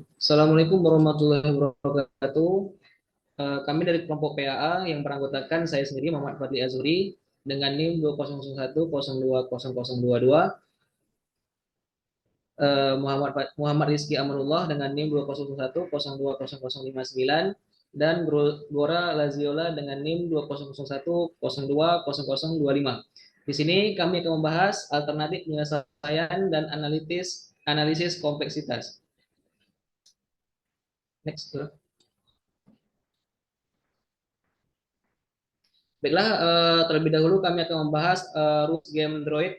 Assalamualaikum warahmatullahi wabarakatuh. Kami dari kelompok PAA yang beranggotakan saya sendiri Muhammad Fadli Azuri dengan NIM 2001020022, Muhammad Rizky Amanullah dengan NIM 2001020059 dan Gora Laziola dengan NIM 2001020025. Di sini kami akan membahas alternatif penyelesaian dan analisis kompleksitas. Next. Baiklah, terlebih dahulu kami akan membahas rules game Droid.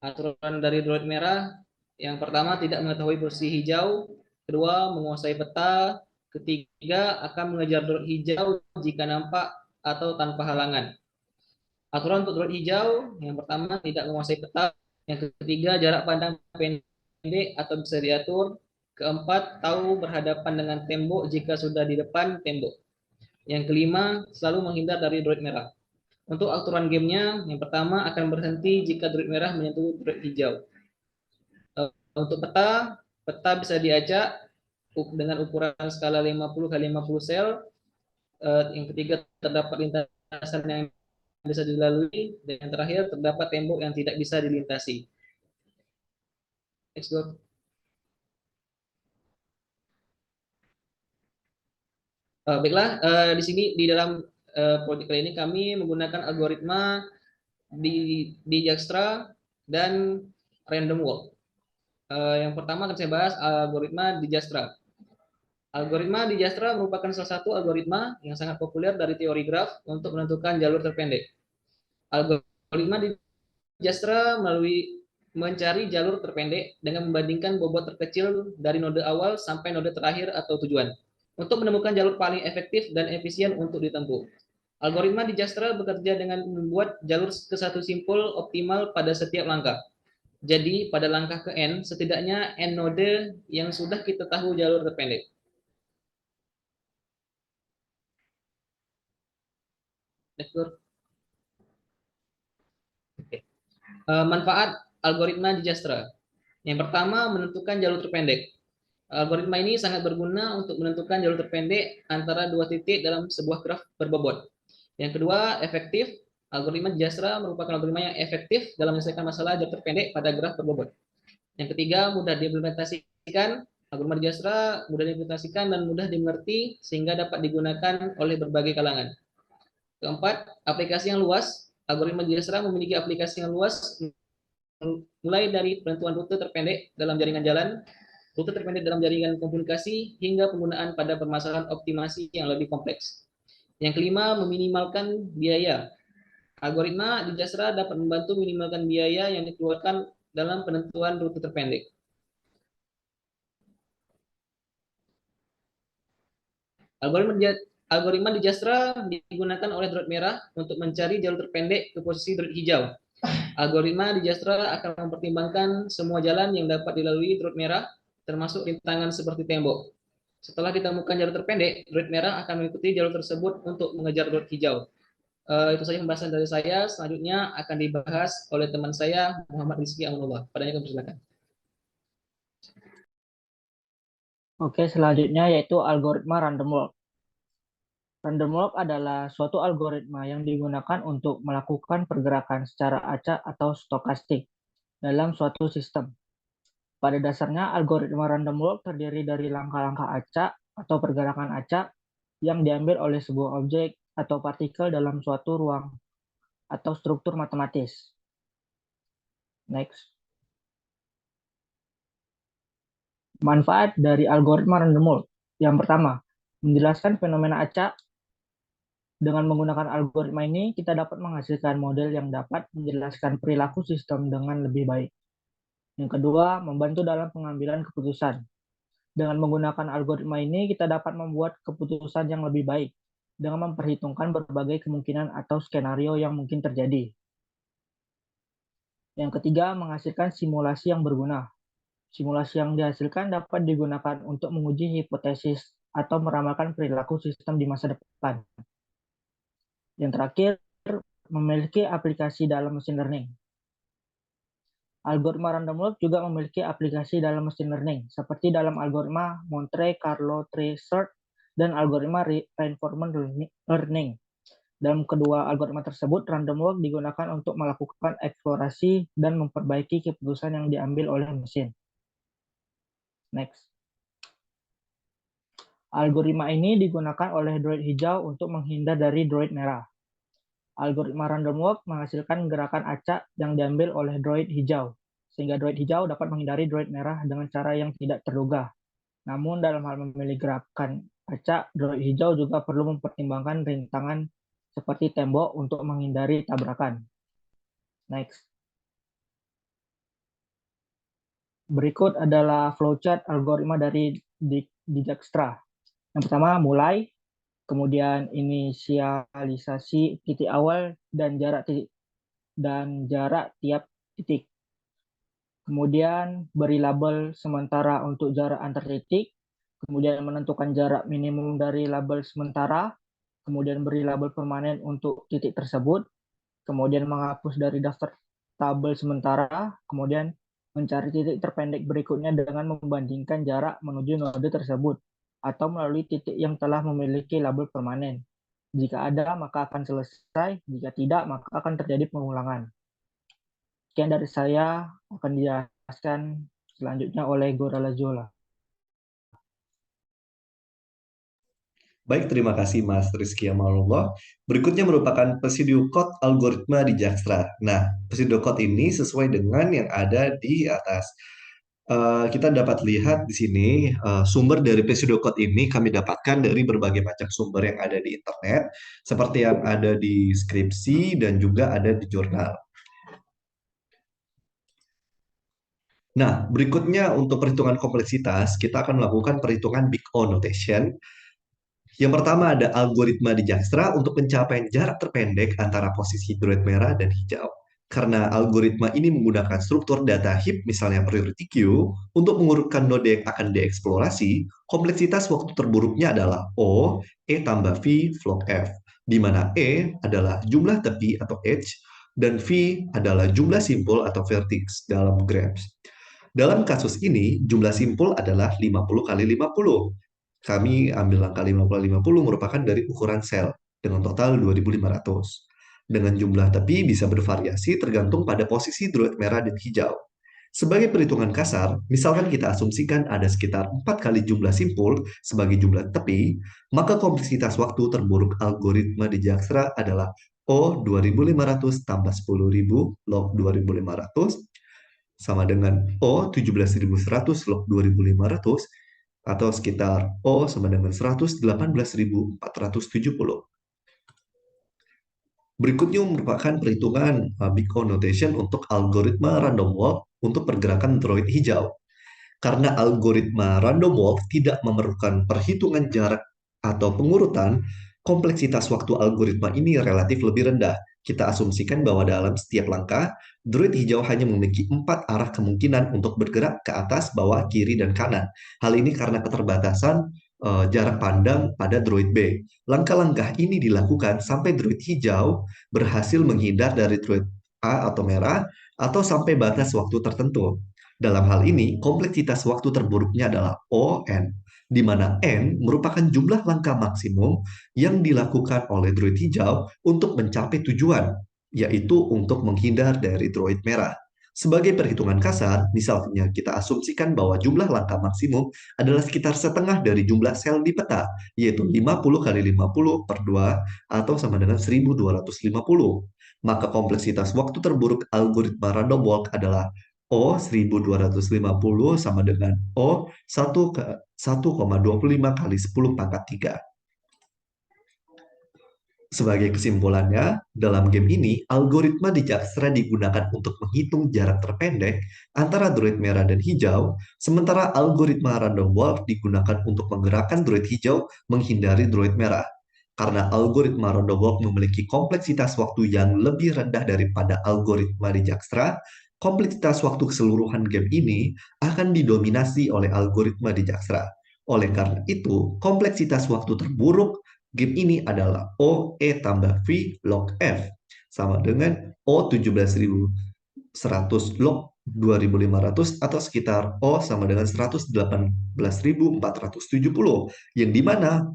Aturan dari Droid merah, yang pertama tidak mengetahui posisi hijau, kedua menguasai peta, ketiga akan mengejar Droid hijau jika nampak atau tanpa halangan. Aturan untuk Droid hijau, yang pertama tidak menguasai peta, yang ketiga jarak pandang pendek atau bisa diatur, keempat tahu berhadapan dengan tembok jika sudah di depan tembok. Yang kelima, selalu menghindar dari Droid merah. Untuk aturan gamenya, yang pertama akan berhenti jika druid merah menyentuh druid hijau. Untuk peta, peta bisa diacak dengan ukuran skala 50 kali 50 sel. Yang ketiga, terdapat lintasan yang bisa dilalui. Dan yang terakhir, terdapat tembok yang tidak bisa dilintasi. Next, go. Baiklah, di sini di dalam proyek kali ini kami menggunakan algoritma di Dijkstra dan random walk. Yang pertama akan saya bahas algoritma Dijkstra. Algoritma Dijkstra merupakan salah satu algoritma yang sangat populer dari teori graf untuk menentukan jalur terpendek. Algoritma Dijkstra mencari jalur terpendek dengan membandingkan bobot terkecil dari node awal sampai node terakhir atau tujuan untuk menemukan jalur paling efektif dan efisien untuk ditempuh. Algoritma Dijkstra bekerja dengan membuat jalur ke satu simpul optimal pada setiap langkah. Jadi pada langkah ke N, setidaknya N node yang sudah kita tahu jalur terpendek. Manfaat algoritma Dijkstra. Yang pertama, menentukan jalur terpendek. Algoritma ini sangat berguna untuk menentukan jalur terpendek antara dua titik dalam sebuah graf berbobot. Yang kedua, efektif. Algoritma Dijkstra merupakan algoritma yang efektif dalam menyelesaikan masalah jalur terpendek pada graf berbobot. Yang ketiga, mudah diimplementasikan. Algoritma Dijkstra mudah diimplementasikan dan mudah dimengerti sehingga dapat digunakan oleh berbagai kalangan. Keempat, aplikasi yang luas. Algoritma Dijkstra memiliki aplikasi yang luas mulai dari penentuan rute terpendek dalam jaringan jalan, rute terpendek dalam jaringan komunikasi, hingga penggunaan pada permasalahan optimasi yang lebih kompleks. Yang kelima, meminimalkan biaya. Algoritma Dijkstra dapat membantu meminimalkan biaya yang dikeluarkan dalam penentuan rute terpendek. Algoritma Dijkstra digunakan oleh Droid merah untuk mencari jalur terpendek ke posisi Droid hijau. Algoritma Dijkstra akan mempertimbangkan semua jalan yang dapat dilalui Droid merah, termasuk rintangan seperti tembok. Setelah ditemukan jalur terpendek, Droid merah akan mengikuti jalur tersebut untuk mengejar Droid hijau. Itu saja pembahasan dari saya. Selanjutnya akan dibahas oleh teman saya, Muhammad Rizky Amanullah. Padanya kami silakan. Oke, selanjutnya yaitu algoritma random walk. Random walk adalah suatu algoritma yang digunakan untuk melakukan pergerakan secara acak atau stokastik dalam suatu sistem. Pada dasarnya, algoritma random walk terdiri dari langkah-langkah acak atau pergerakan acak yang diambil oleh sebuah objek atau partikel dalam suatu ruang atau struktur matematis. Next. Manfaat dari algoritma random walk. Yang pertama, menjelaskan fenomena acak. Dengan menggunakan algoritma ini, kita dapat menghasilkan model yang dapat menjelaskan perilaku sistem dengan lebih baik. Yang kedua, membantu dalam pengambilan keputusan. Dengan menggunakan algoritma ini, kita dapat membuat keputusan yang lebih baik dengan memperhitungkan berbagai kemungkinan atau skenario yang mungkin terjadi. Yang ketiga, menghasilkan simulasi yang berguna. Simulasi yang dihasilkan dapat digunakan untuk menguji hipotesis atau meramalkan perilaku sistem di masa depan. Yang terakhir, memiliki aplikasi dalam machine learning. Algoritma random walk juga memiliki aplikasi dalam machine learning, seperti dalam algoritma Monte Carlo Tree Search dan algoritma reinforcement learning. Dalam kedua algoritma tersebut, random walk digunakan untuk melakukan eksplorasi dan memperbaiki keputusan yang diambil oleh mesin. Next. Algoritma ini digunakan oleh droid hijau untuk menghindar dari droid merah. Algoritma random walk menghasilkan gerakan acak yang diambil oleh droid hijau, sehingga droid hijau dapat menghindari droid merah dengan cara yang tidak terduga. Namun dalam hal memilih gerakan acak, droid hijau juga perlu mempertimbangkan rintangan seperti tembok untuk menghindari tabrakan. Next. Berikut adalah flowchart algoritma dari Dijkstra. Yang pertama, mulai, kemudian inisialisasi titik awal dan jarak tiap titik. Kemudian beri label sementara untuk jarak antar titik, kemudian menentukan jarak minimum dari label sementara, kemudian beri label permanen untuk titik tersebut, kemudian menghapus dari daftar tabel sementara, kemudian mencari titik terpendek berikutnya dengan membandingkan jarak menuju node tersebut, atau melalui titik yang telah memiliki label permanen. Jika ada, maka akan selesai. Jika tidak, maka akan terjadi pengulangan. Sekian dari saya, akan dijelaskan selanjutnya oleh Gora Lazola. Baik, terima kasih Mas Rizky Amalullah. Berikutnya merupakan pseudocode algoritma di Dijkstra. Nah, pseudocode ini sesuai dengan yang ada di atas. Kita dapat lihat di sini sumber dari pseudocode ini kami dapatkan dari berbagai macam sumber yang ada di internet, seperti yang ada di skripsi dan juga ada di jurnal. Nah, berikutnya untuk perhitungan kompleksitas, kita akan melakukan perhitungan Big O notation. Yang pertama ada algoritma Dijkstra untuk pencapaian jarak terpendek antara posisi droid merah dan hijau. Karena algoritma ini menggunakan struktur data heap, misalnya priority queue, untuk mengurutkan node yang akan dieksplorasi, kompleksitas waktu terburuknya adalah O, E tambah V, log F, di mana E adalah jumlah tepi atau edge, dan V adalah jumlah simpul atau vertex dalam graphs. Dalam kasus ini, jumlah simpul adalah 50 kali 50. Kami ambil angka 50-50 merupakan dari ukuran sel dengan total 2.500. Dengan jumlah tepi bisa bervariasi tergantung pada posisi droid merah dan hijau. Sebagai perhitungan kasar, misalkan kita asumsikan ada sekitar 4 kali jumlah simpul sebagai jumlah tepi, maka kompleksitas waktu terburuk algoritma Dijkstra adalah O 2500 tambah 10.000 log 2500 sama dengan O 17.100 log 2500 atau sekitar O sama dengan 118.470. Berikutnya merupakan perhitungan Big O notation untuk algoritma random walk untuk pergerakan droid hijau. Karena algoritma random walk tidak memerlukan perhitungan jarak atau pengurutan, kompleksitas waktu algoritma ini relatif lebih rendah. Kita asumsikan bahwa dalam setiap langkah, droid hijau hanya memiliki 4 arah kemungkinan untuk bergerak ke atas, bawah, kiri, dan kanan. Hal ini karena keterbatasan jarak pandang pada droid B. Langkah-langkah ini dilakukan sampai droid hijau berhasil menghindar dari droid A atau merah, atau sampai batas waktu tertentu. Dalam hal ini, kompleksitas waktu terburuknya adalah ON, di mana N merupakan jumlah langkah maksimum yang dilakukan oleh droid hijau untuk mencapai tujuan, yaitu untuk menghindar dari droid merah. Sebagai perhitungan kasar, misalnya kita asumsikan bahwa jumlah langkah maksimum adalah sekitar setengah dari jumlah sel di peta, yaitu 50 kali 50 per 2 atau sama dengan 1250. Maka kompleksitas waktu terburuk algoritma random walk adalah O 1250 sama dengan O 1,25 kali 10 pangkat 3. Sebagai kesimpulannya, dalam game ini, algoritma Dijkstra digunakan untuk menghitung jarak terpendek antara droid merah dan hijau, sementara algoritma random walk digunakan untuk menggerakkan droid hijau menghindari droid merah. Karena algoritma random walk memiliki kompleksitas waktu yang lebih rendah daripada algoritma Dijkstra, kompleksitas waktu keseluruhan game ini akan didominasi oleh algoritma Dijkstra. Oleh karena itu, kompleksitas waktu terburuk game ini adalah O E tambah V log F sama dengan O 17.100 log 2.500 atau sekitar O sama dengan 118.470, yang dimana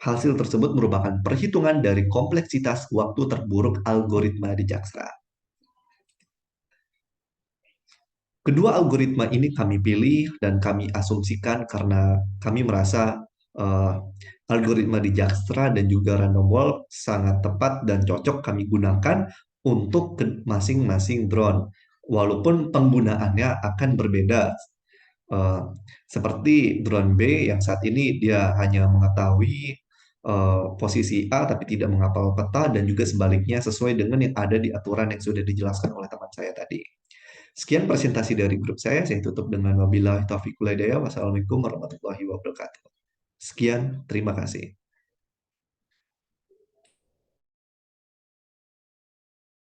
hasil tersebut merupakan perhitungan dari kompleksitas waktu terburuk algoritma di Dijkstra. Kedua algoritma ini kami pilih dan kami asumsikan karena kami merasa eh, algoritma di Dijkstra dan juga random walk sangat tepat dan cocok kami gunakan untuk masing-masing drone. Walaupun penggunaannya akan berbeda. Eh, Seperti drone B yang saat ini dia hanya mengetahui posisi A tapi tidak menghafal peta, dan juga sebaliknya sesuai dengan yang ada di aturan yang sudah dijelaskan oleh teman saya tadi. Sekian presentasi dari grup saya tutup dengan wabillahi taufiq wal hidayah. Wassalamualaikum warahmatullahi wabarakatuh. Sekian, terima kasih.